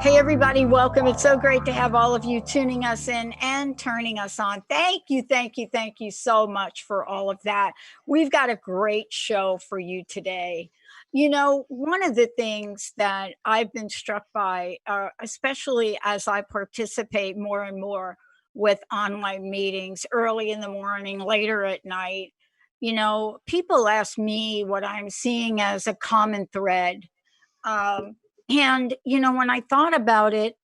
Hey, everybody, welcome. It's so great to have all of you tuning us in and turning us on. Thank you, thank you, thank you so much for all of that. We've got a great show for you today. You know, one of the things that I've been struck by, especially as I participate more and more with online meetings early in the morning, later at night, people ask me what I'm seeing as a common thread. Um, when I thought about it,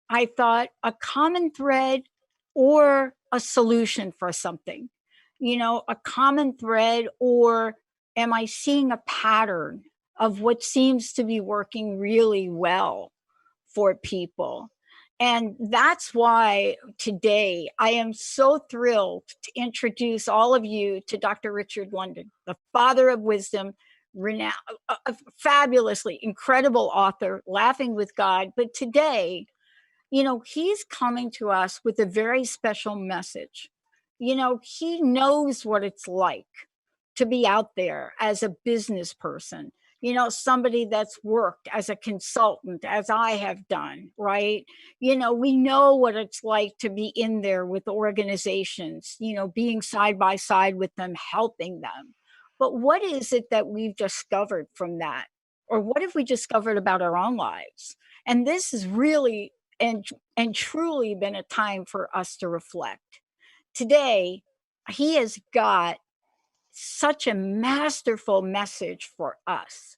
I thought a common thread or a solution for something, a common thread, or am I seeing a pattern of what seems to be working really well for people? And that's why today I am so thrilled to introduce all of you to Dr. Richard London, the father of wisdom, renowned, a fabulously incredible author, Laughing with God. But today, he's coming to us with a very special message. He knows what it's like to be out there as a business person, somebody that's worked as a consultant, as I have done, right? We know what it's like to be in there with organizations, being side by side with them, helping them. But what is it that we've discovered from that? Or what have we discovered about our own lives? And this has really and truly been a time for us to reflect. Today, he has got such a masterful message for us,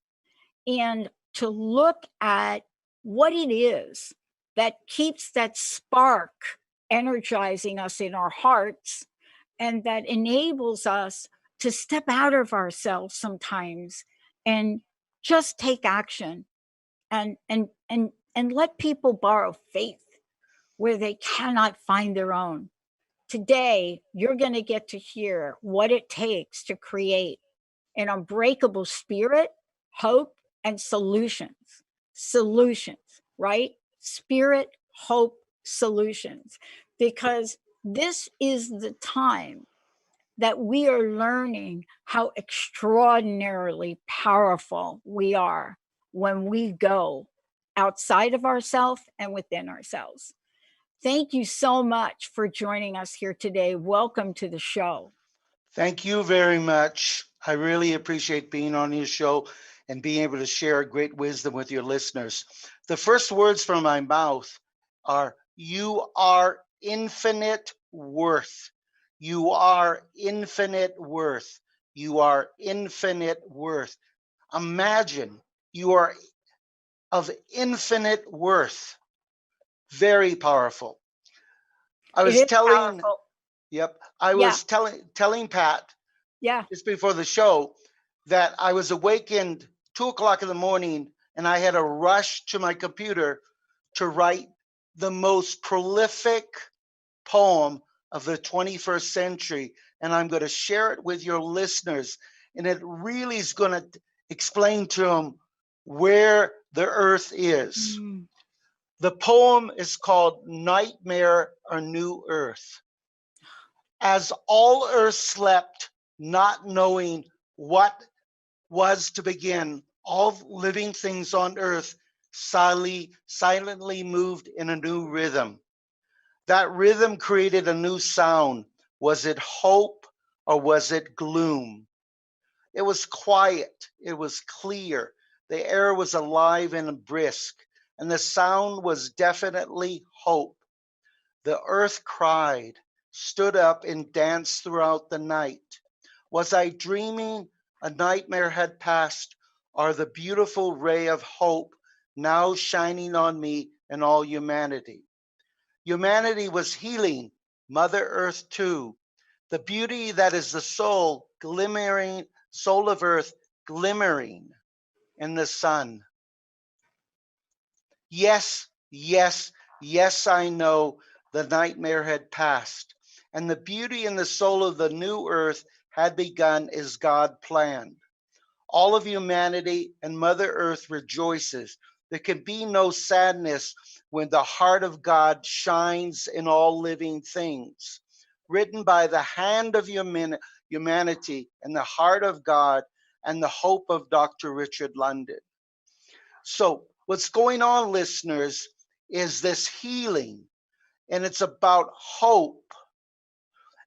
and to look at what it is that keeps that spark energizing us in our hearts, and that enables us to step out of ourselves sometimes and just take action, and let people borrow faith where they cannot find their own. Today, you're going to get to hear what it takes to create an unbreakable spirit, hope, and solutions. Solutions, right? Spirit, hope, solutions. Because this is the time that we are learning how extraordinarily powerful we are when we go outside of ourselves and within ourselves. Thank you so much for joining us here today. Welcome to the show. Thank you very much. I really appreciate being on your show and being able to share great wisdom with your listeners. The first words from my mouth are, you are infinite worth. You are infinite worth. You are infinite worth. Imagine you are of infinite worth. Very powerful. I was telling, powerful. Yep, I was telling Pat, just before the show, that I was awakened 2 o'clock in the morning and I had a rush to my computer to write the most prolific poem of the 21st century. And I'm going to share it with your listeners. And it really is going to explain to them where the earth is. The poem is called Nightmare or New Earth. As all earth slept, not knowing what was to begin, all living things on earth silently moved in a new rhythm. That rhythm created a new sound. Was it hope or was it gloom? It was quiet. It was clear. The air was alive and brisk, and the sound was definitely hope. The earth cried, stood up, and danced throughout the night. Was I dreaming? A nightmare had passed, or the beautiful ray of hope now shining on me and all humanity? Humanity was healing, Mother Earth too. The beauty that is the soul, glimmering, soul of earth, glimmering in the sun. Yes, yes, yes, I know the nightmare had passed, and the beauty in the soul of the new earth had begun as God planned. All of humanity and Mother Earth rejoices. There can be no sadness when the heart of God shines in all living things. Written by the hand of humanity and the heart of God, and the hope of Dr. Richard London. So what's going on, listeners, is this healing, and it's about hope,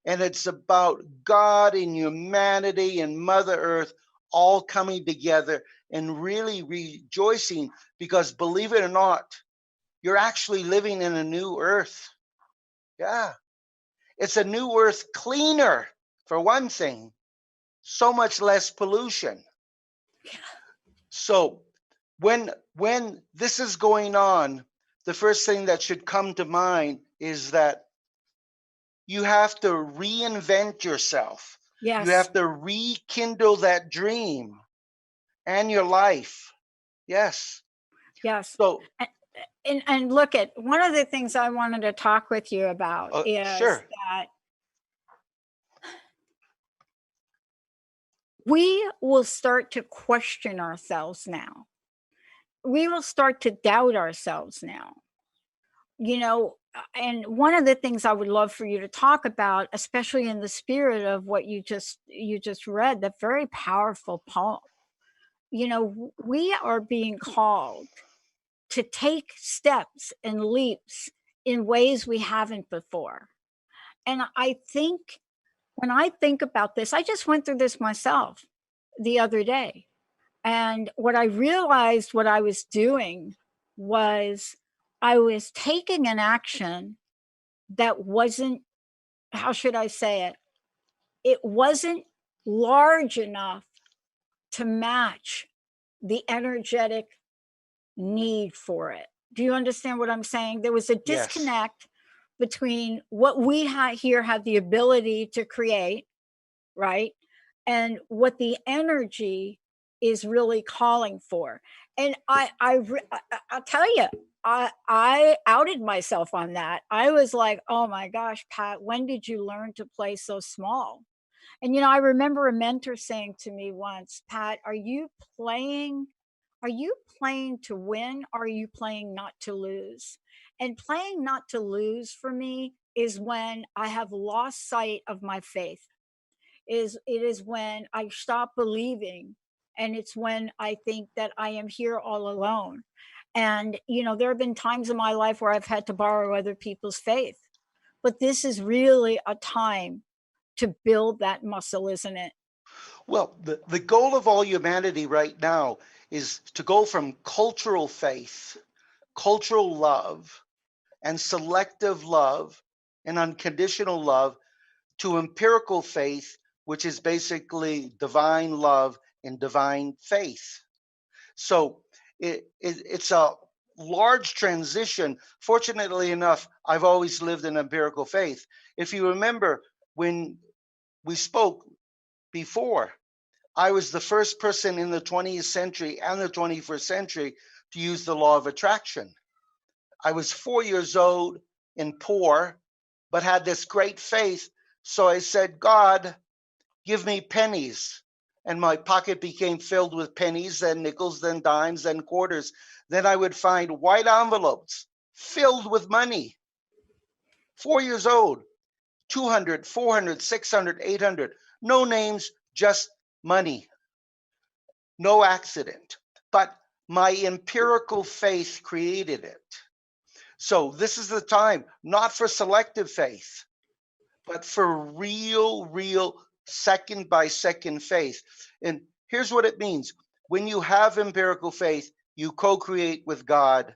and it's about God and humanity and Mother Earth all coming together and really rejoicing, because believe it or not, you're actually living in a new earth. Yeah. It's a new earth, cleaner, for one thing, so much less pollution. So when this is going on, the first thing that should come to mind is that you have to reinvent yourself. You Yes. have to rekindle that dream and your life. Yes. Yes. So, And look at one of the things I wanted to talk with you about is sure. that we will start to question ourselves now. We will start to doubt ourselves now. You know, and one of the things I would love for you to talk about, especially in the spirit of what you just read, that very powerful poem. You know, we are being called to take steps and leaps in ways we haven't before. And I think when I think about this, I just went through this myself the other day. And what I realized what I was doing was I was taking an action that wasn't, how should I say it? It wasn't large enough to match the energetic need for it. Do you understand what I'm saying? There was a Yes. disconnect between what we here have the ability to create, right? And what the energy is really calling for. And I'll tell you, I outed myself on that. I was like, oh my gosh, Pat, when did you learn to play so small? And you know, I remember a mentor saying to me once, Pat, playing are you playing to win, or are you playing not to lose? And playing not to lose for me is when I have lost sight of my faith. It is when I stop believing, and it's when I think that I am here all alone. And you know, there have been times in my life where I've had to borrow other people's faith. But this is really a time to build that muscle, isn't it? Well, the goal of all humanity right now is to go from cultural faith, cultural love, and selective love and unconditional love to empirical faith, which is basically divine love and divine faith. So it's a large transition. Fortunately enough, I've always lived in empirical faith. If you remember when we spoke before, I was the first person in the 20th century and the 21st century to use the law of attraction. I was 4 years old and poor, but had this great faith. So I said, God, give me pennies. And my pocket became filled with pennies, then nickels, then dimes, then quarters. Then I would find white envelopes filled with money. 4 years old, 200, 400, 600, 800. No names, just money. No accident. But my empirical faith created it. So this is the time, not for selective faith, but for real second by second faith. And here's what it means. When you have empirical faith, you co-create with God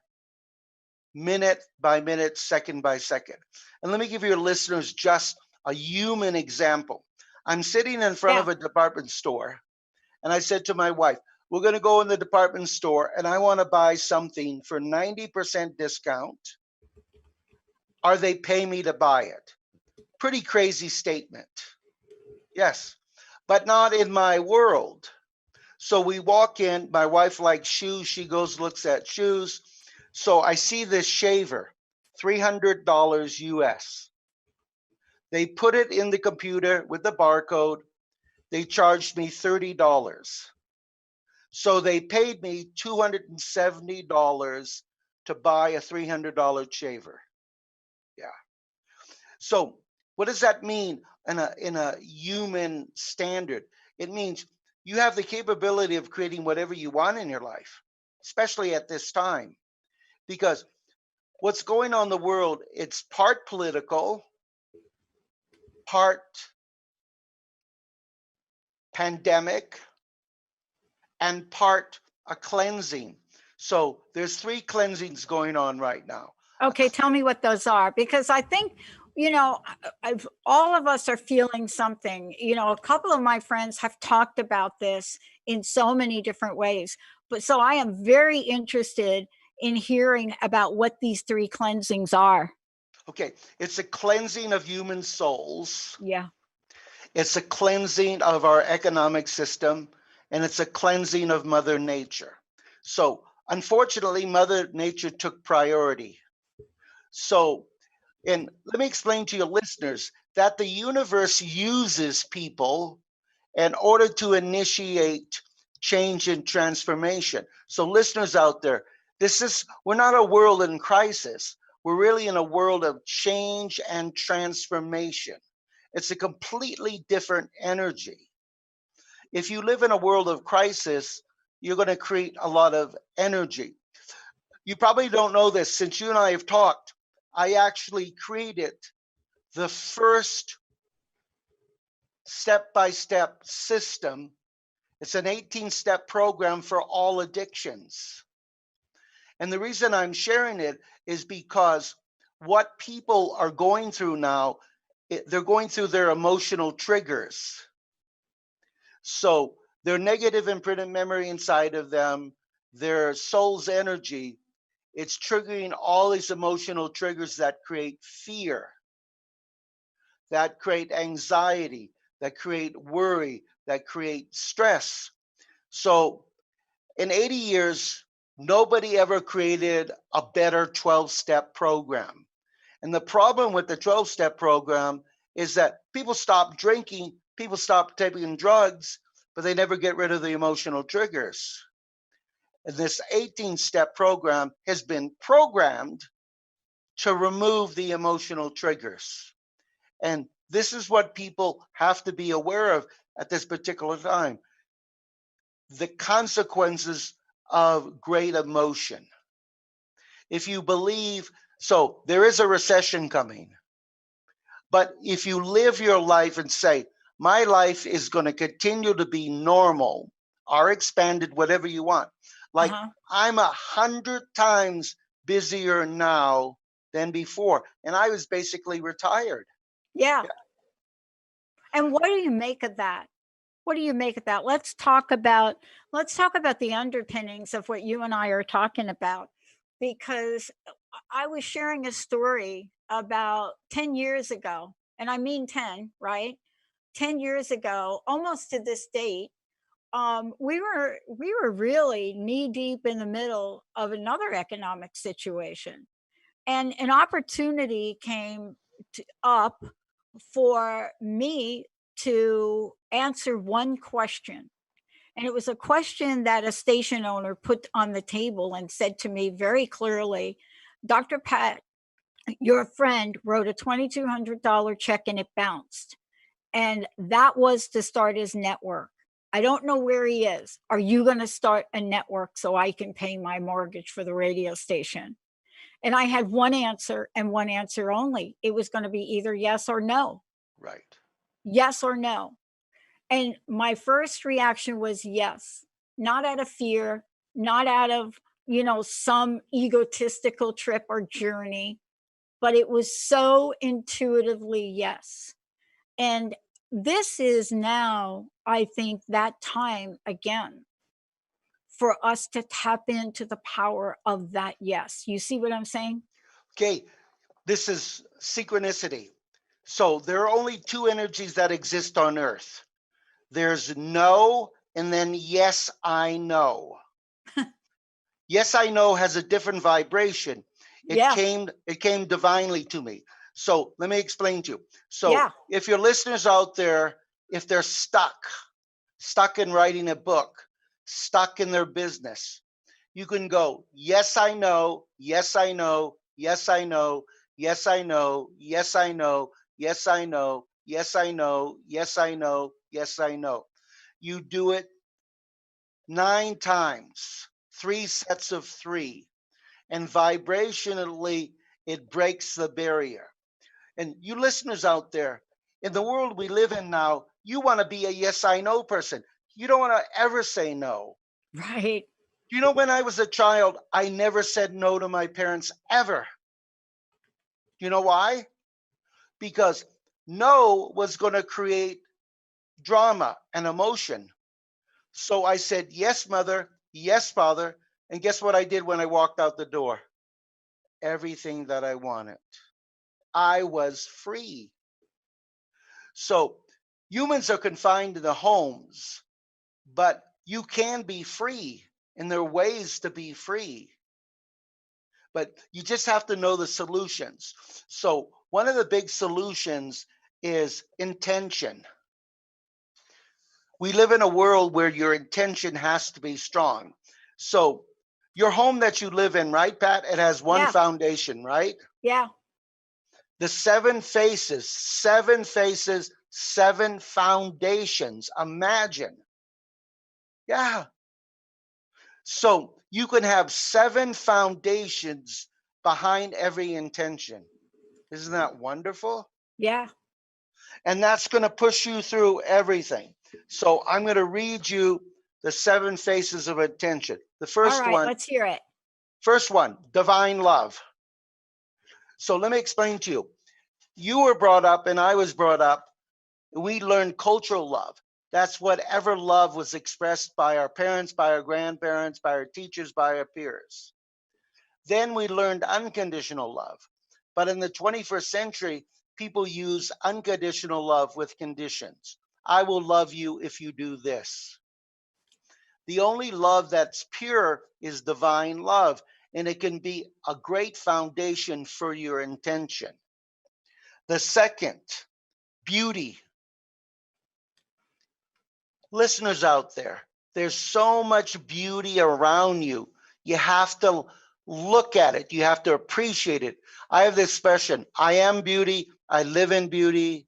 minute by minute, second by second. And let me give your listeners just a human example. I'm sitting in front Yeah. of a department store, and I said to my wife, we're going to go in the department store and I want to buy something for 90% discount. Are they paying me to buy it? Pretty crazy statement. Yes, but not in my world. So we walk in, my wife likes shoes. She goes, looks at shoes. So I see this shaver, $300 US. They put it in the computer with the barcode. They charged me $30. So they paid me $270 to buy a $300 shaver. Yeah. So what does that mean in a human standard? It means you have the capability of creating whatever you want in your life, especially at this time. Because what's going on in the world, it's part political, part pandemic, and part a cleansing. So there's 3 cleansings going on right now. Okay, tell me what those are, because I think, all of us are feeling something. A couple of my friends have talked about this in so many different ways. But so I am very interested in hearing about what these 3 cleansings are. Okay, it's a cleansing of human souls. Yeah. It's a cleansing of our economic system, and it's a cleansing of Mother Nature. So unfortunately, Mother Nature took priority. So, and let me explain to your listeners that the universe uses people in order to initiate change and transformation. So listeners out there, we're not a world in crisis. We're really in a world of change and transformation. It's a completely different energy. If you live in a world of crisis, you're going to create a lot of energy. You probably don't know this. Since you and I have talked, I actually created the first step-by-step system. It's an 18-step program for all addictions. And the reason I'm sharing it is because what people are going through now, they're going through their emotional triggers. So their negative imprinted memory inside of them, their soul's energy, it's triggering all these emotional triggers that create fear, that create anxiety, that create worry, that create stress. So in 80 years, nobody ever created a better 12-step program. And the problem with the 12-step program is that people stop drinking, people stop taking drugs, but they never get rid of the emotional triggers. And this 18-step program has been programmed to remove the emotional triggers. And this is what people have to be aware of at this particular time. The consequences of great emotion. If you believe, so there is a recession coming, but if you live your life and say, my life is going to continue to be normal or expanded, whatever you want. Like I'm 100 times busier now than before. And I was basically retired. Yeah. And what do you make of that? What do you make of that? Let's talk about the underpinnings of what you and I are talking about, because I was sharing a story about 10 years ago, and I mean 10, right? 10 years ago, almost to this date, we were really knee deep in the middle of another economic situation, and an opportunity came up for me to answer one question. And it was a question that a station owner put on the table and said to me very clearly, Dr. Pat, your friend wrote a $2,200 check and it bounced. And that was to start his network. I don't know where he is. Are you going to start a network so I can pay my mortgage for the radio station? And I had one answer and one answer only. It was going to be either yes or no. Right. Yes or no. And my first reaction was yes, not out of fear, not out of, some egotistical trip or journey, but it was so intuitively yes. And this is now, I think, that time again for us to tap into the power of that yes. You see what I'm saying? Okay, this is synchronicity. So there are only 2 energies that exist on Earth. There's no, and then yes, I know. Yes, I know has a different vibration. It came divinely to me. So let me explain to you. So if your listeners out there, if they're stuck in writing a book, stuck in their business, you can go, yes, I know, yes, I know, yes, I know, yes, I know, yes, I know, yes, I know, yes, I know, yes, I know, yes, I know. you do it 9 times, 3 sets of 3. And vibrationally, it breaks the barrier. And you listeners out there, in the world we live in now, you want to be a yes, I know person. You don't want to ever say no. Right. You know, when I was a child, I never said no to my parents ever. You know why? Because no was going to create drama and emotion. So I said, yes, mother, yes, father. And guess what I did when I walked out the door? Everything that I wanted. I was free. So humans are confined to the homes, but you can be free, and there are ways to be free. But you just have to know the solutions. So one of the big solutions is intention. We live in a world where your intention has to be strong. So your home that you live in, right, Pat? It has one Yeah. foundation, right? Yeah. The 7 faces, 7 faces, 7 foundations. Imagine. Yeah. So you can have 7 foundations behind every intention. Isn't that wonderful? Yeah. And that's going to push you through everything. So I'm going to read you the 7 faces of intention. The All first right, one, let's hear it. divine love. So let me explain to you. You were brought up and I was brought up. We learned cultural love. That's whatever love was expressed by our parents, by our grandparents, by our teachers, by our peers. Then we learned unconditional love. But in the 21st century, people use unconditional love with conditions. I will love you if you do this. The only love that's pure is divine love, and it can be a great foundation for your intention. The second, beauty. Listeners out there, there's so much beauty around you. You have to look at it. You have to appreciate it. I have this expression, I am beauty. I live in beauty.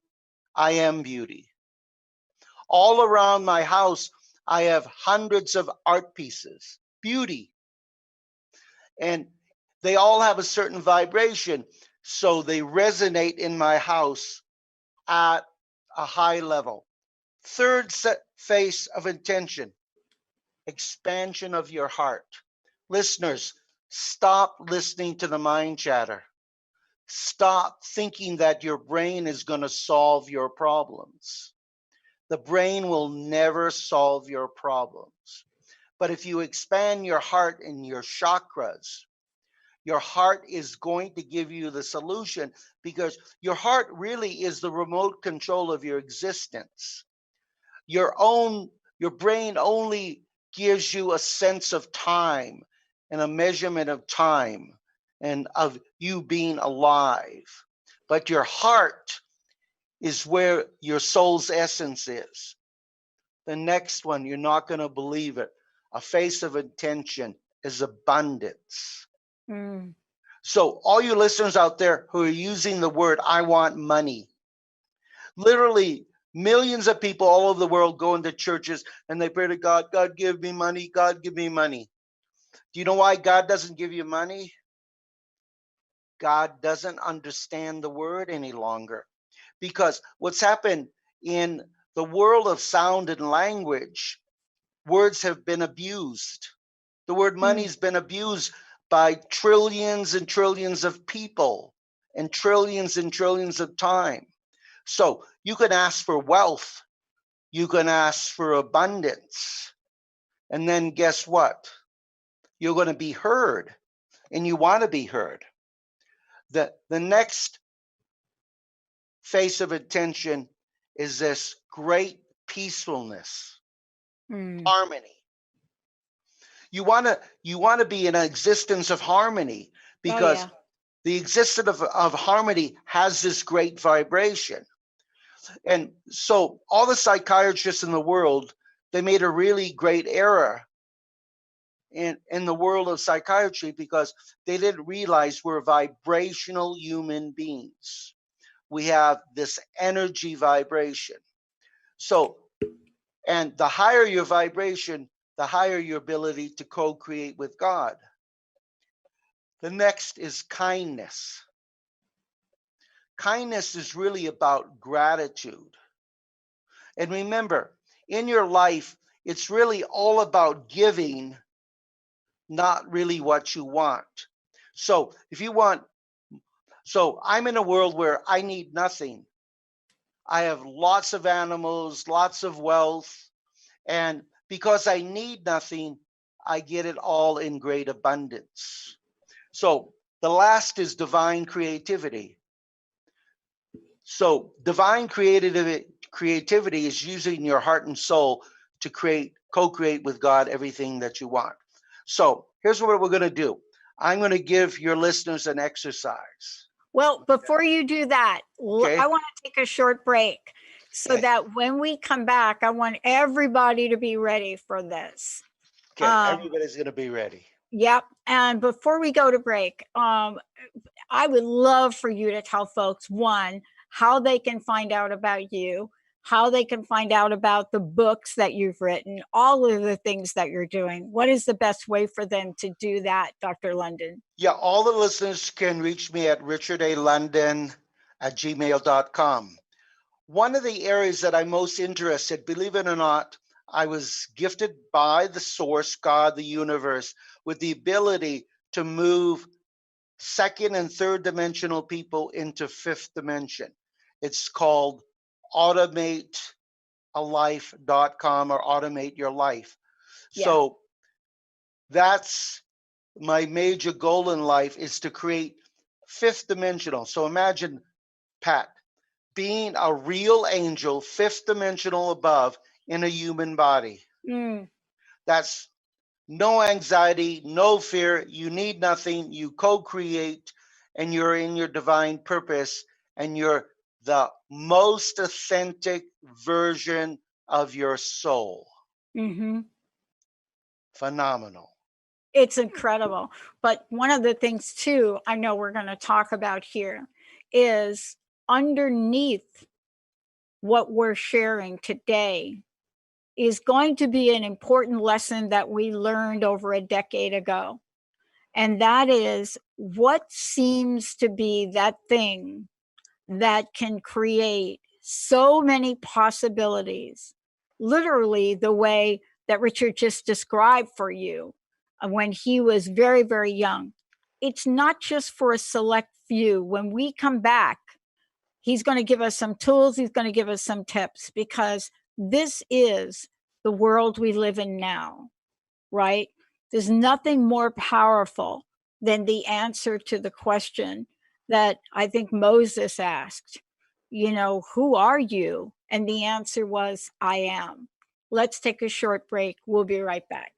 I am beauty. All around my house, I have hundreds of art pieces. Beauty. And they all have a certain vibration. So they resonate in my house at a high level. Third face of intention, expansion of your heart. Listeners, stop listening to the mind chatter. Stop thinking that your brain is going to solve your problems. The brain will never solve your problems. But if you expand your heart and your chakras, your heart is going to give you the solution, because your heart really is the remote control of your existence. Your brain only gives you a sense of time and a measurement of time and of you being alive. But your heart is where your soul's essence is. The next one, you're not going to believe it. A face of intention is abundance. Mm. So all you listeners out there who are using the word, I want money, literally millions of people all over the world go into churches and they pray to God, God, give me money. God, give me money. Do you know why God doesn't give you money? God doesn't understand the word any longer. Because what's happened in the world of sound and language, words have been abused. The word money has been abused by trillions and trillions of people and trillions of time. So you can ask for wealth, you can ask for abundance, and then guess what? You're going to be heard, and you want to be heard. The next face of attention is this great peacefulness, harmony. You want to be in an existence of harmony, Oh, because yeah. the existence of harmony has this great vibration. And so all the psychiatrists in the world, they made a really great error in the world of psychiatry, because they didn't realize we're vibrational human beings. We have this energy vibration. So And the higher your vibration, the higher your ability to co-create with God. The next is kindness. Kindness is really about gratitude. And remember, in your life, it's really all about giving, not really what you want. So I'm in a world where I need nothing. I have lots of animals, lots of wealth, and because I need nothing, I get it all in great abundance. So the last is divine creativity. So divine creativity is using your heart and soul to co-create with God everything that you want. So here's what we're going to do. I'm going to give your listeners an exercise. Well, before you do that, Okay. I want to take a short break so that when we come back, I want everybody to be ready for this. Okay, everybody's going to be ready. Yep. And before we go to break, I would love for you to tell folks, one, how they can find out about you, how they can find out about the books that you've written, all of the things that you're doing. What is the best way for them to do that, Dr. London? Yeah, all the listeners can reach me at richardalondon@gmail.com. One of the areas that I'm most interested, believe it or not, I was gifted by the source, God, the universe, with the ability to move second and third dimensional people into fifth dimension. It's called automatealife.com or automate your life. Yeah. So that's my major goal in life, is to create fifth dimensional. So imagine, Pat, being a real angel, fifth dimensional above in a human body. That's no anxiety, no fear. You need nothing. You co-create, and you're in your divine purpose, and you're the most authentic version of your soul. Phenomenal. It's incredible. But one of the things, too, I know we're going to talk about here is underneath what we're sharing today is going to be an important lesson that we learned over a decade ago. And that is what seems to be that thing that can create so many possibilities, literally the way that Richard just described for you when he was very, very young. It's not just for a select few. When we come back, he's going to give us some tools, he's going to give us some tips, because this is the world we live in now, right? There's nothing more powerful than the answer to the question that I think Moses asked, who are you? And the answer was, I am. Let's take a short break. We'll be right back.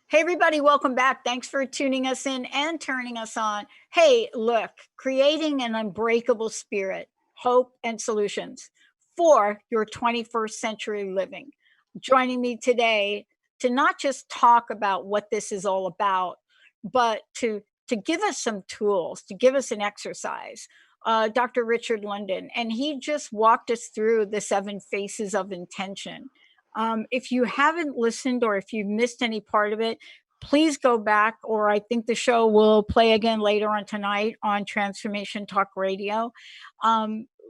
Hey, everybody, welcome back. Thanks for tuning us in and turning us on. Hey, look, creating an unbreakable spirit, hope, and solutions for your 21st century living. Joining me today to not just talk about what this is all about, but to give us some tools, to give us an exercise. Dr. Richard London, and he just walked us through the 7 phases of intention. If you haven't listened or if you've missed any part of it, please go back, or I think the show will play again later on tonight on Transformation Talk Radio.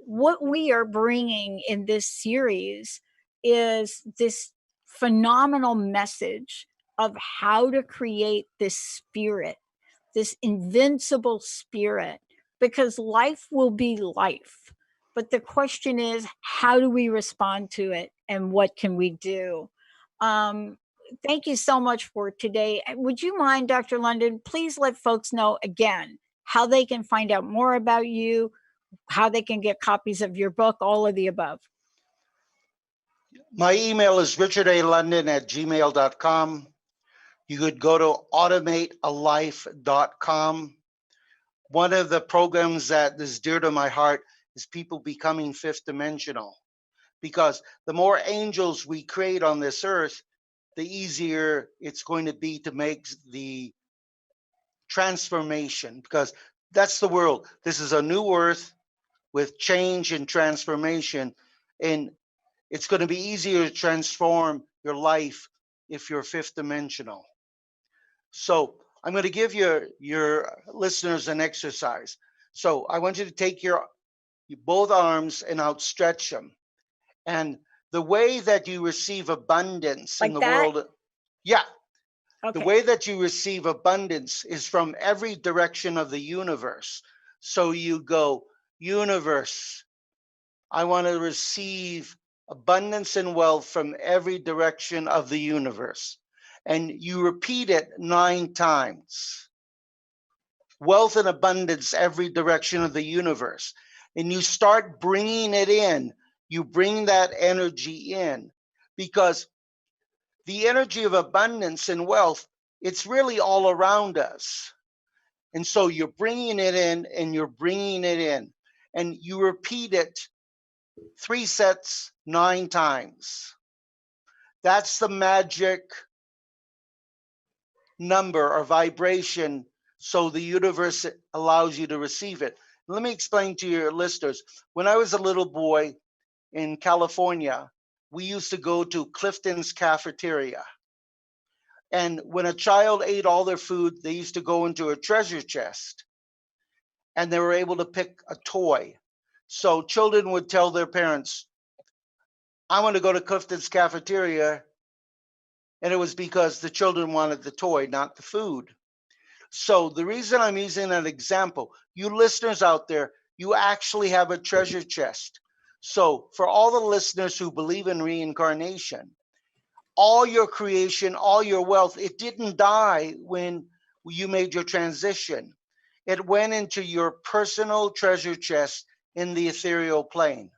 What we are bringing in this series is this phenomenal message of how to create this spirit, this invincible spirit, because life will be life. But the question is, how do we respond to it and what can we do? Thank you so much for today. Would you mind, Dr. London, please let folks know again how they can find out more about you, how they can get copies of your book, all of the above? My email is richardalondon@gmail.com. You could go to automatealife.com. One of the programs that is dear to my heart is people becoming fifth dimensional, because the more angels we create on this earth, the easier it's going to be to make the transformation, because That's the world. This is a new earth with change and transformation. And it's going to be easier to transform your life if you're fifth dimensional. So I'm going to give your listeners an exercise. So I want you to take your both arms and outstretch them. And the way that you receive abundance in Like the that? world, yeah, the Okay. way that you receive abundance is from every direction of the universe. So you go, universe, I want to receive abundance and wealth from every direction of the universe. And you repeat it 9 times. Wealth and abundance, every direction of the universe. And you start bringing it in. You bring that energy in because the energy of abundance and wealth, it's really all around us. And so you're bringing it in and you're bringing it in. And you repeat it 3 sets, 9 times. That's the magic number or vibration. So the universe allows you to receive it. Let me explain to your listeners. When I was a little boy in California, we used to go to Clifton's cafeteria. And when a child ate all their food, they used to go into a treasure chest and they were able to pick a toy. So children would tell their parents, I want to go to Clifton's cafeteria. And it was because the children wanted the toy, not the food. So the reason I'm using that example, you listeners out there, you actually have a treasure chest. So for all the listeners who believe in reincarnation, all your creation, all your wealth, it didn't die when you made your transition. It went into your personal treasure chest in the ethereal plane.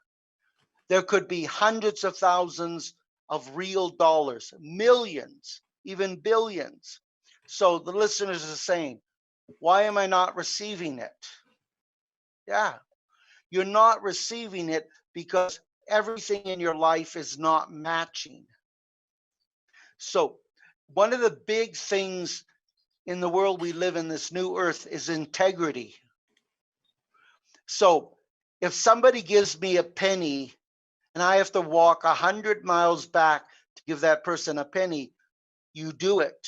There could be hundreds of thousands of real dollars, millions, even billions. So the listeners are saying, why am I not receiving it? Yeah, you're not receiving it because everything in your life is not matching. So one of the big things in the world we live in, this new earth, is integrity. So if somebody gives me a penny and I have to walk 100 miles back to give that person a penny, you do it.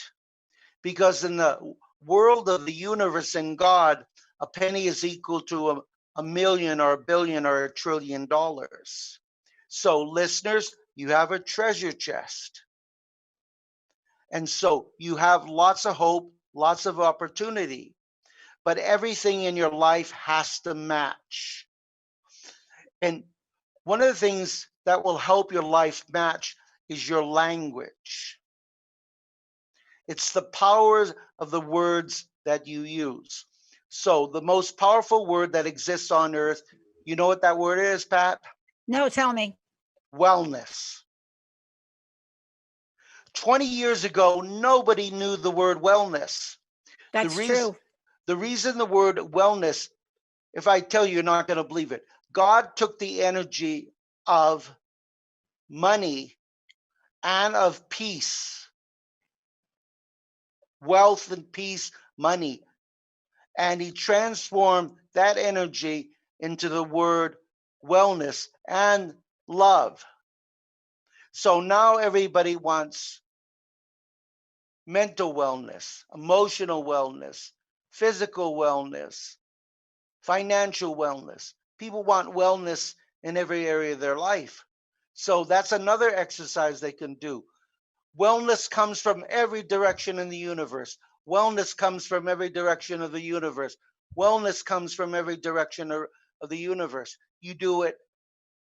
Because in the world of the universe and God, a penny is equal to a million or a billion or $1 trillion. So listeners, you have a treasure chest. And so you have lots of hope, lots of opportunity, but everything in your life has to match. And one of the things that will help your life match is your language. It's the power of the words that you use. So the most powerful word that exists on earth, you know what that word is, Pat? No, tell me. Wellness. 20 years ago, nobody knew the word wellness. That's true. The reason the word wellness, if I tell you, you're not going to believe it. God took the energy of money and of peace, wealth and peace, money, and he transformed that energy into the word wellness and love. So now everybody wants mental wellness, emotional wellness, physical wellness, financial wellness. People want wellness in every area of their life. So that's another exercise they can do. Wellness comes from every direction in the universe. Wellness comes from every direction of the universe. Wellness comes from every direction of the universe. You do it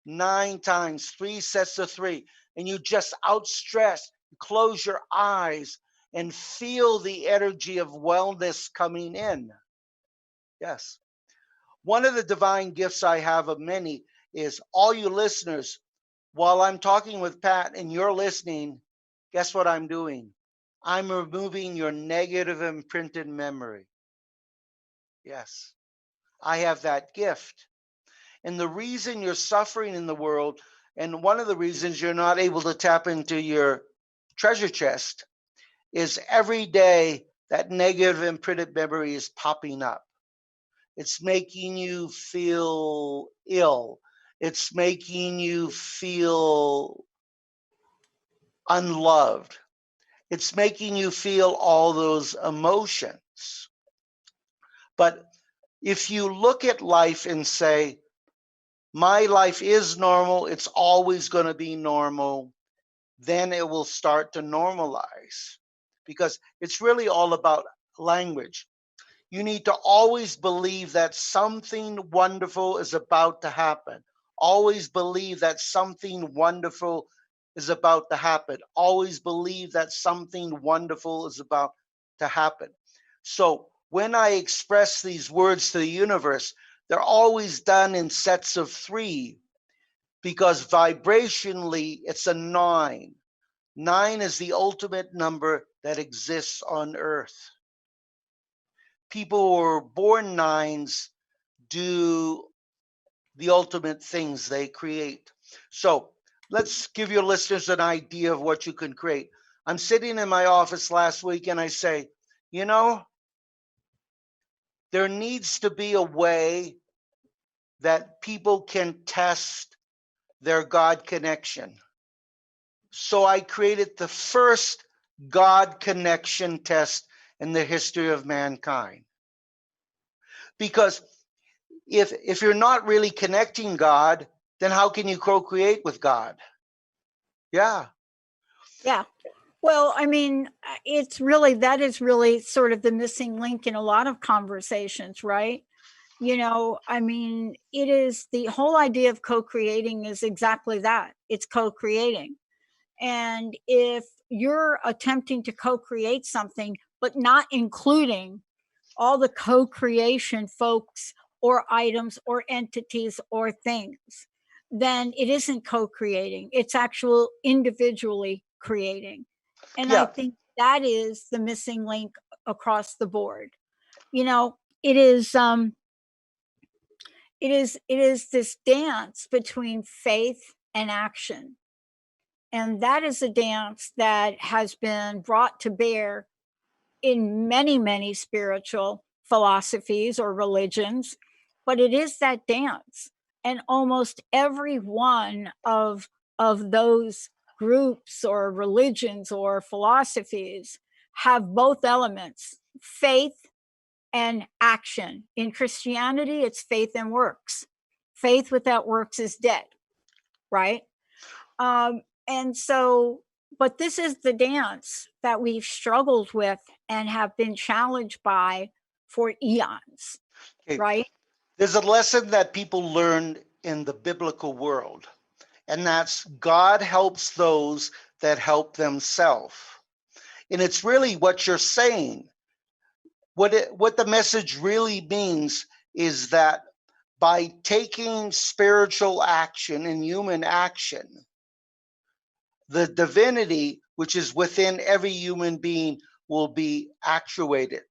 9 times, 3 sets of 3, and you just outstretch, close your eyes, and feel the energy of wellness coming in. Yes. One of the divine gifts I have of many is all you listeners, while I'm talking with Pat and you're listening, guess what I'm doing? I'm removing your negative imprinted memory. Yes, I have that gift. And the reason you're suffering in the world, and one of the reasons you're not able to tap into your treasure chest, is every day that negative imprinted memory is popping up. It's making you feel ill. It's making you feel unloved. It's making you feel all those emotions. But if you look at life and say, my life is normal, it's always going to be normal, then it will start to normalize, because it's really all about language. You need to always believe that something wonderful is about to happen. Always believe that something wonderful is about to happen. Always believe that something wonderful is about to happen. So when I express these words to the universe, they're always done in sets of 3, because vibrationally it's a 9. 9 is the ultimate number that exists on Earth. People who are born 9s do the ultimate things they create. So let's give your listeners an idea of what you can create. I'm sitting in my office last week and I say, you know, there needs to be a way that people can test their God connection. So I created the first God connection test in the history of mankind. Because if you're not really connecting God, then how can you co-create with God? Yeah. Yeah. Well, I mean, that is really sort of the missing link in a lot of conversations, right? I mean, it is the whole idea of co-creating is exactly that. It's co-creating. And if you're attempting to co-create something, but not including all the co-creation folks or items or entities or things, then it isn't co-creating. It's actual individually creating. And I Yeah. think that is the missing link across the board. It is it is this dance between faith and action. And that is a dance that has been brought to bear in many, many spiritual philosophies or religions, but it is that dance. And almost every one of those groups or religions or philosophies have both elements, faith and action. In Christianity, it's faith and works. Faith without works is dead, right? And so, but this is the dance that we've struggled with and have been challenged by for eons, Okay. right? There's a lesson that people learn in the biblical world, and that's God helps those that help themselves. And it's really what you're saying. What the message really means is that by taking spiritual action and human action, the divinity which is within every human being will be actuated.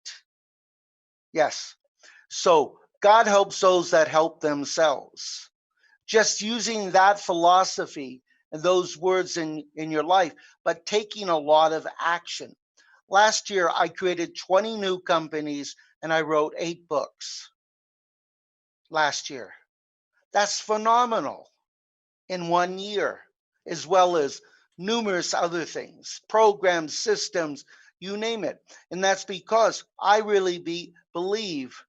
Yes. So God helps those that help themselves. Just using that philosophy and those words in your life, but taking a lot of action. Last year, I created 20 new companies and I wrote 8 books last year. That's phenomenal in 1 year, as well as numerous other things, programs, systems, you name it. And that's because I really believe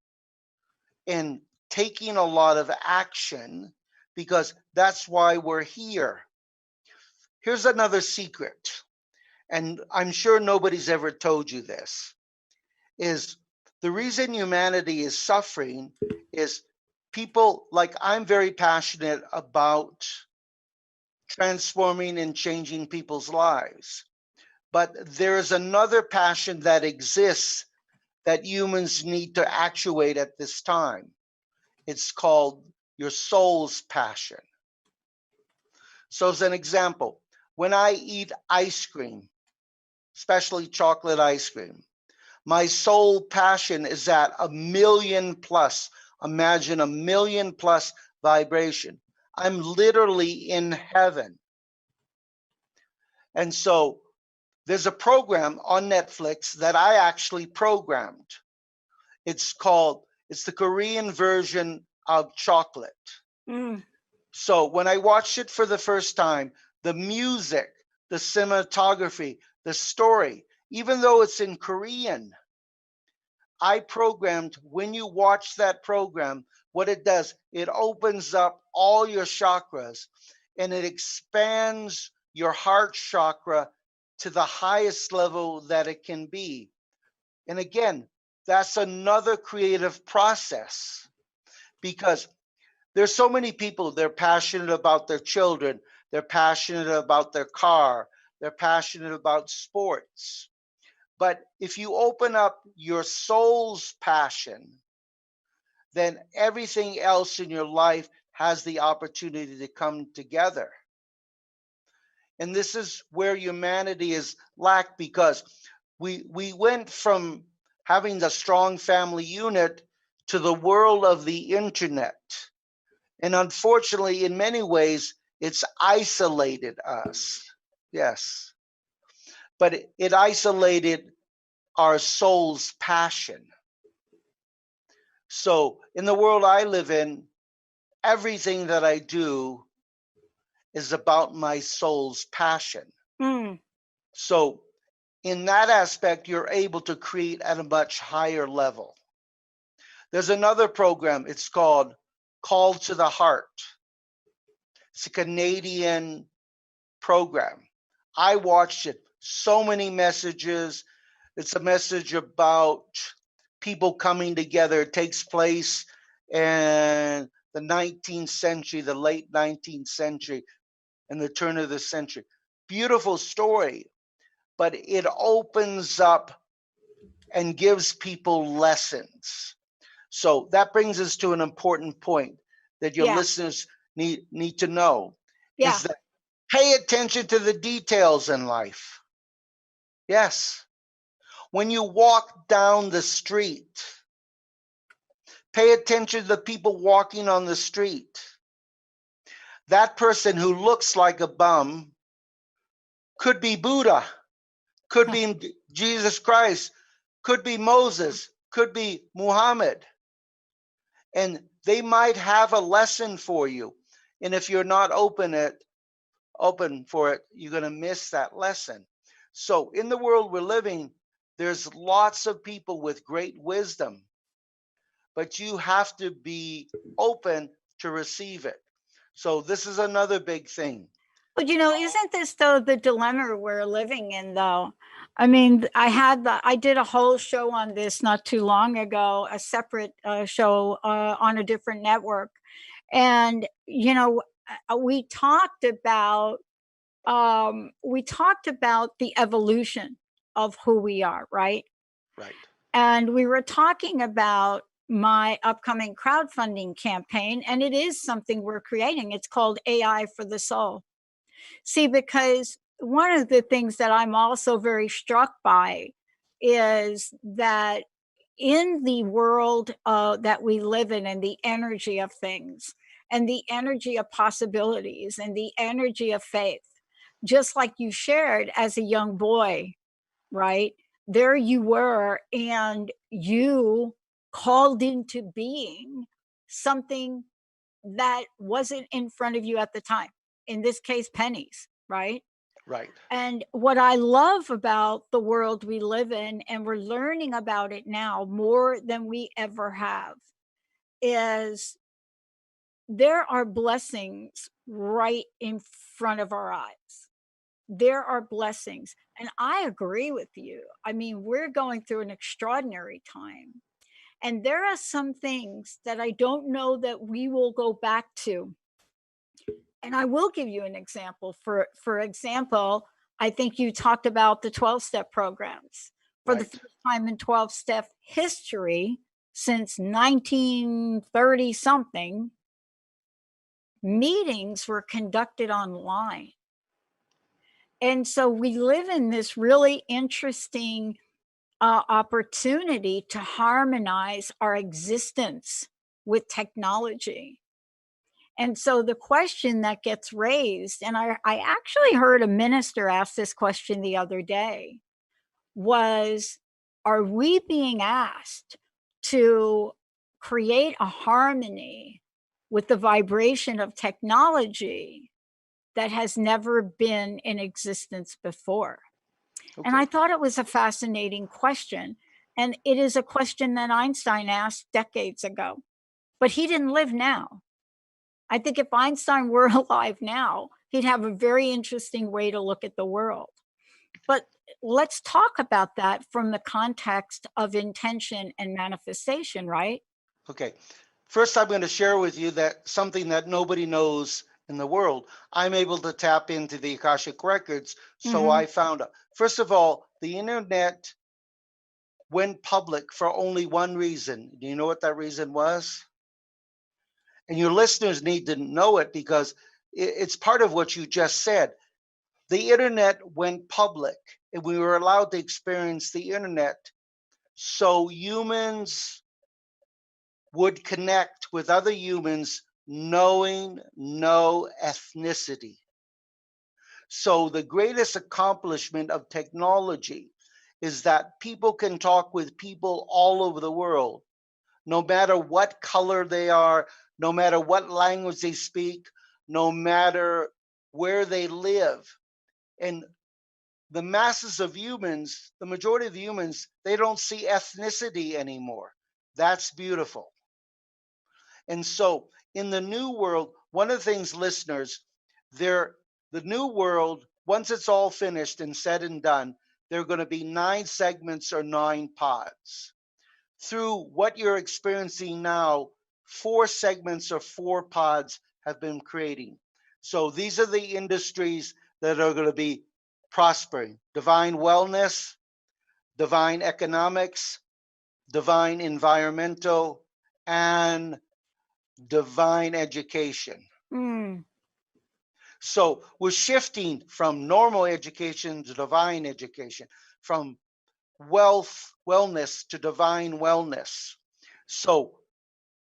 in taking a lot of action, because that's why we're here. Here's another secret, and I'm sure nobody's ever told you this, is the reason humanity is suffering is people, like, I'm very passionate about transforming and changing people's lives. But there is another passion that exists that humans need to actuate at this time. It's called your soul's passion. So, as an example, when I eat ice cream, especially chocolate ice cream, my soul passion is at 1,000,000 plus. Imagine 1,000,000 plus vibration. I'm literally in heaven. And so there's a program on Netflix that I actually programmed. It's called It's the Korean version of chocolate. Mm. So when I watched it for the first time, the music, the cinematography, the story, even though it's in Korean, I programmed, when you watch that program, what it does, it opens up all your chakras and it expands your heart chakra to the highest level that it can be. And again, that's another creative process, because there's so many people, they're passionate about their children, they're passionate about their car, they're passionate about sports. But if you open up your soul's passion, then everything else in your life has the opportunity to come together. And this is where humanity is lacked, because we went from having the strong family unit to the world of the internet. And unfortunately, in many ways, it's isolated us. Yes. But it isolated our soul's passion. So in the world I live in, everything that I do is about my soul's passion. Mm. So in that aspect, you're able to create at a much higher level. There's another program, it's called Call to the Heart. It's a Canadian program. I watched it, so many messages. It's a message about people coming together. It takes place in the 19th century, the late 19th century, and the turn of the century. Beautiful story, but it opens up and gives people lessons. So that brings us to an important point that your Yeah. listeners need to know, Yeah. is that pay attention to the details in life. Yes. When you walk down the street, pay attention to the people walking on the street. That person who looks like a bum could be Buddha, could be Jesus Christ, could be Moses, could be Muhammad. And they might have a lesson for you. And if you're not open for it, you're going to miss that lesson. So in the world we're living, there's lots of people with great wisdom, but you have to be open to receive it. So this is another big thing. But isn't this though the dilemma we're living in though? I mean, I did a whole show on this not too long ago, a separate show on a different network. And we talked about the evolution of who we are, right? Right. And we were talking about my upcoming crowdfunding campaign, and it is something we're creating. It's called AI for the Soul. See, because one of the things that I'm also very struck by is that in the world that we live in, and the energy of things, and the energy of possibilities, and the energy of faith, just like you shared as a young boy, right? There you were, and you called into being something that wasn't in front of you at the time. In this case, pennies, right? Right. And what I love about the world we live in, and we're learning about it now more than we ever have, is there are blessings right in front of our eyes. There are blessings. And I agree with you. I mean, we're going through an extraordinary time. And there are some things that I don't know that we will go back to. And I will give you an example. For example, I think you talked about the 12-step programs. For the Right. first time in 12-step history since 1930 something, meetings were conducted online. And so we live in this really interesting opportunity to harmonize our existence with technology. And so the question that gets raised, and I actually heard a minister ask this question the other day, was, are we being asked to create a harmony with the vibration of technology that has never been in existence before? And I thought it was a fascinating question. And it is a question that Einstein asked decades ago, but he didn't live now. I think if Einstein were alive now, he'd have a very interesting way to look at the world. But let's talk about that from the context of intention and manifestation, right? Okay. First, I'm going to share with you that something that nobody knows in the world. I'm able to tap into the Akashic records. So I found out. First of all, the internet went public for only one reason. Do you know what that reason was? And your listeners need to know it because it's part of what you just said. The internet went public and we were allowed to experience the internet so humans would connect with other humans knowing no ethnicity. So the greatest accomplishment of technology is that people can talk with people all over the world, no matter what color they are, no matter what language they speak, no matter where they live. And the masses of humans, the majority of the humans, they don't see ethnicity anymore. That's beautiful. And so in the new world, one of the things, listeners, the new world, once it's all finished and said and done, there are going to be 9 segments or 9 pods. Through what you're experiencing now, 4 segments or 4 pods have been creating. So these are the industries that are going to be prospering: divine wellness, divine economics, divine environmental, and divine education. Mm. So we're shifting from normal education to divine education, from wellness to divine wellness. So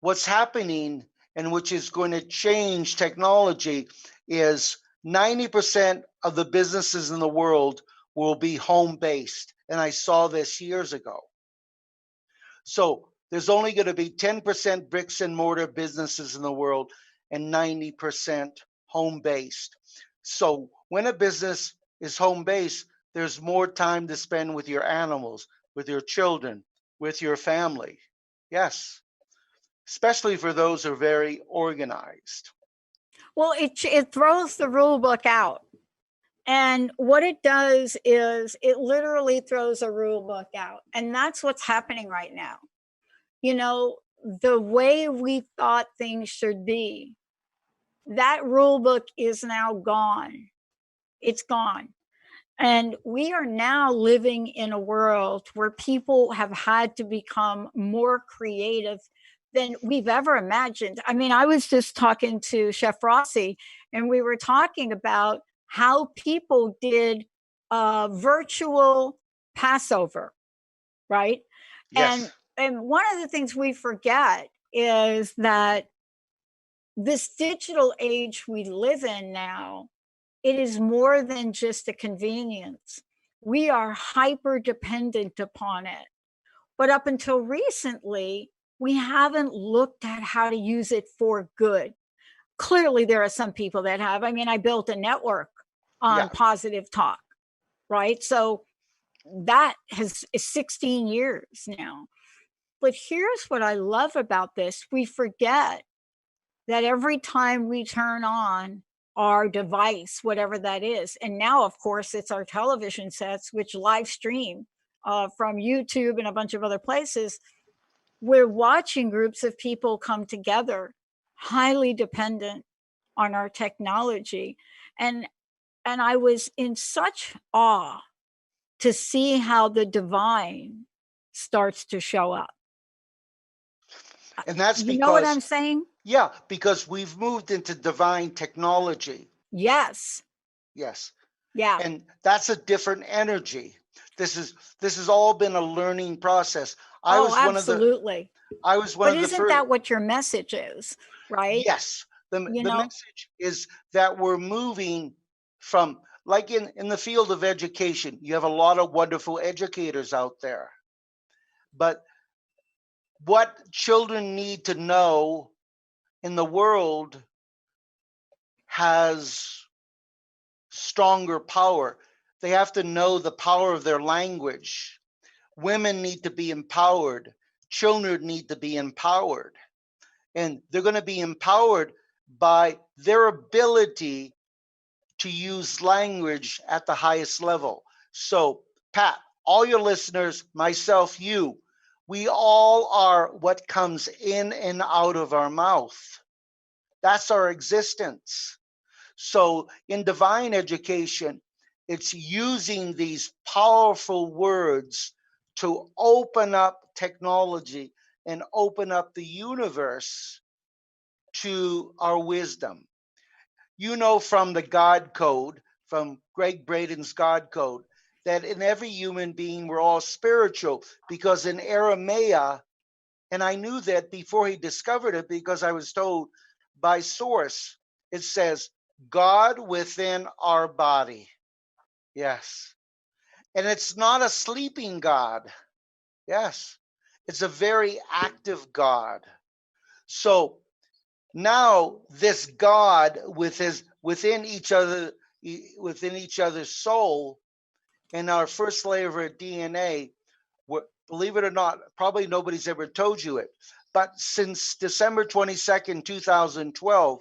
what's happening, and which is going to change technology, is 90% of the businesses in the world will be home-based. And I saw this years ago. So there's only going to be 10% bricks and mortar businesses in the world and 90% home-based. So when a business is home-based, there's more time to spend with your animals, with your children, with your family. Yes, especially for those who are very organized. Well, it throws the rule book out. And what it does is it literally throws a rule book out. And that's what's happening right now. You know, the way we thought things should be, that rule book is now gone. It's gone. And we are now living in a world where people have had to become more creative than we've ever imagined. I mean, I was just talking to Chef Rossi, and we were talking about how people did virtual Passover, right? Yes. And one of the things we forget is that this digital age we live in now, it is more than just a convenience. We are hyper dependent upon it. But up until recently, we haven't looked at how to use it for good. Clearly, there are some people that have. I mean, I built a network on Yeah. positive talk, right? So that is 16 years now. But here's what I love about this: we forget that every time we turn on our device, whatever that is, and now, of course, it's our television sets, which live stream from YouTube and a bunch of other places, we're watching groups of people come together, highly dependent on our technology. And I was in such awe to see how the divine starts to show up. And that's You know what because, I'm saying? yeah, because we've moved into divine technology. Yes. Yes. Yeah. And that's a different energy. This has all been a learning process. Oh, absolutely. I was one But of the isn't first. that what your message is, right? Yes. You The know? message is that we're moving from, like in the field of education, you have a lot of wonderful educators out there. But what children need to know in the world has stronger power. They have to know the power of their language. Women need to be empowered. Children need to be empowered. And they're going to be empowered by their ability to use language at the highest level. So, Pat, all your listeners, myself, you, we all are what comes in and out of our mouth. That's our existence. So, in divine education, it's using these powerful words to open up technology and open up the universe to our wisdom. You know from the God Code, from Greg Braden's God Code, that in every human being we're all spiritual, because in Aramaic, and I knew that before he discovered it because I was told by source, it says, God within our body. Yes. And it's not a sleeping God. Yes. It's a very active God. So now this God with his within each other's soul, in our first layer of our DNA, believe it or not, probably nobody's ever told you it, but since December 22nd, 2012,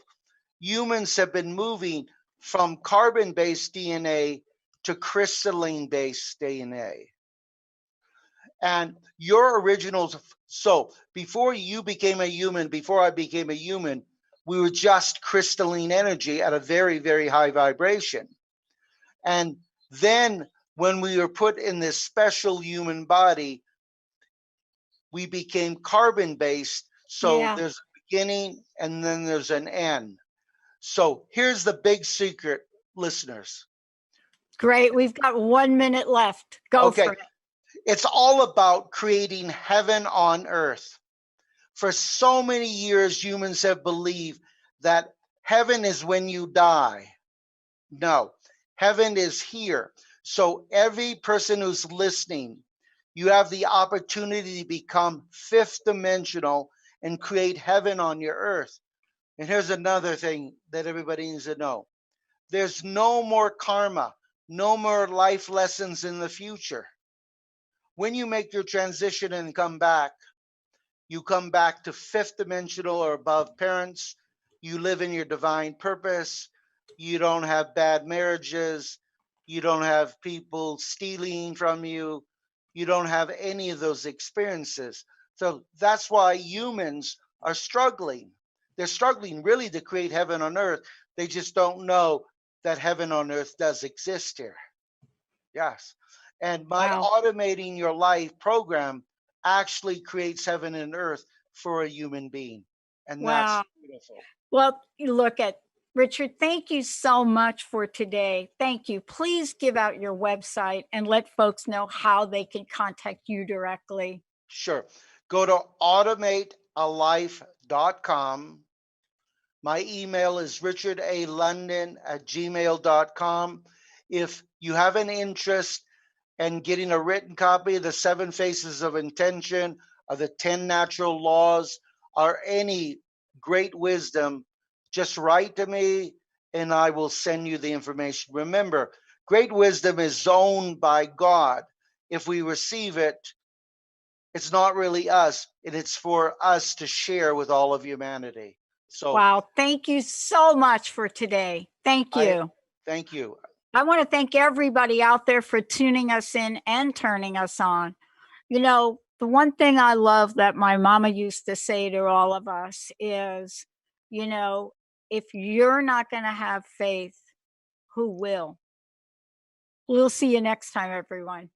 humans have been moving from carbon-based DNA to crystalline-based DNA. And your originals, so before you became a human, before I became a human, we were just crystalline energy at a very, very high vibration. And then when we were put in this special human body, we became carbon based. So Yeah. there's a beginning and then there's an end. So here's the big secret, listeners. Great. We've got 1 minute left. Go Okay, for it. it's all about creating heaven on earth. For so many years, humans have believed that heaven is when you die. No, heaven is here. So every person who's listening, you have the opportunity to become fifth dimensional and create heaven on your earth. And here's another thing that everybody needs to know. There's no more karma, no more life lessons in the future. When you make your transition and come back, you come back to fifth dimensional or above parents. You live in your divine purpose. You don't have bad marriages. You don't have people stealing from you. You don't have any of those experiences. So that's why humans are struggling. They're struggling really to create heaven on earth. They just don't know that heaven on earth does exist here. Yes. And my Wow. automating your life program actually creates heaven and earth for a human being. And that's Wow. beautiful. Well, you look at Richard, thank you so much for today. Thank you. Please give out your website and let folks know how they can contact you directly. Sure. Go to automatealife.com. My email is richardalondon@gmail.com. If you have an interest in getting a written copy of the Seven Faces of Intention, of the 10 Natural Laws, or any great wisdom, just write to me and I will send you the information. Remember, great wisdom is owned by God. If we receive it, it's not really us, and it's for us to share with all of humanity. So Wow. Thank you so much for today. Thank I you. thank you. I want to thank everybody out there for tuning us in and turning us on. You know, the one thing I love that my mama used to say to all of us is, you know, if you're not going to have faith, who will? We'll see you next time, everyone.